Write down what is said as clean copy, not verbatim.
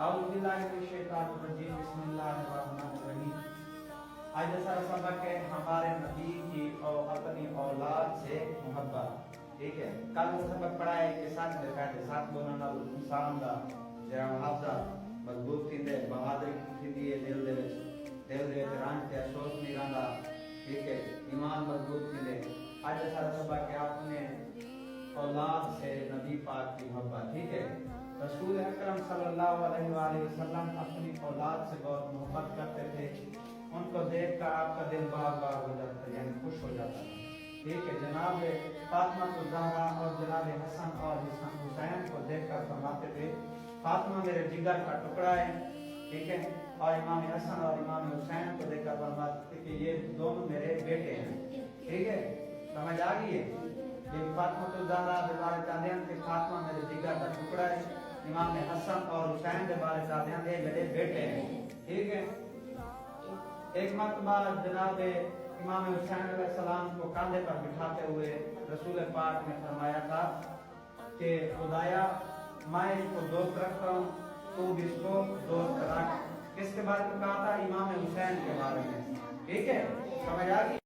اعوذ باللہ من الشیطان الرجیم بسم اللہ الرحمن الرحیم۔ آج جیسا سبق ہے ہمارے نبی کی اور اپنی اولاد سے محبت، ٹھیک ہے۔ کل وہ سبق پڑھا ہے کہ ساتھ دکھائے ساتھ بولنے نال انسان دا جڑا حافظہ مضبوط تھیندا ہے، بہادری تھیندی ہے، دل دے وچ رنج تے افسوس نہیں رہندا، ٹھیک ہے، ایمان مضبوط تھیندے۔ آج جیسا سبق ہے اپنے اولاد سے نبی پاک کی محبت، ٹھیک ہے۔ رسول اکرم صلی اللہ علیہ وآلہ وسلم اپنی اولاد سے بہت محبت کرتے تھے، ان کو دیکھ کر آپ کا دل باغ باغ ہو جاتا ہے، یعنی خوش ہو جاتا ہے، ٹھیک ہے۔ جناب فاطمہ الزہرا اور جناب حسن اور حسین کو دیکھ کر فرماتے تھے فاطمہ میرے جگر کا ٹکڑا ہے، ٹھیک ہے، اور امام حسن اور امام حسین کو دیکھ کر فرماتے تھے کہ یہ دونوں میرے بیٹے ہیں، ٹھیک ہے۔ سمجھ آ گئی ہے کہ فاطمہ الزہرا کے بارے چاہتے ہیں کہ فاطمہ میرے جگر کا ٹکڑا ہے، امام حسن اور حسین کے بارے چاہتے ہیں یہ میرے بیٹے ہیں، ٹھیک ہے۔ ایک مرتبہ جناب امام حسین علیہ السلام کو کاندھے پر بٹھاتے ہوئے رسول پاک نے فرمایا تھا کہ خدایا میں اس کو دوست رکھتا ہوں، تو بھی اس کو دوست رکھ۔ کس کے بارے میں کہا تھا؟ امام حسین کے بارے میں، ٹھیک ہے۔ سمجھ آ گئی؟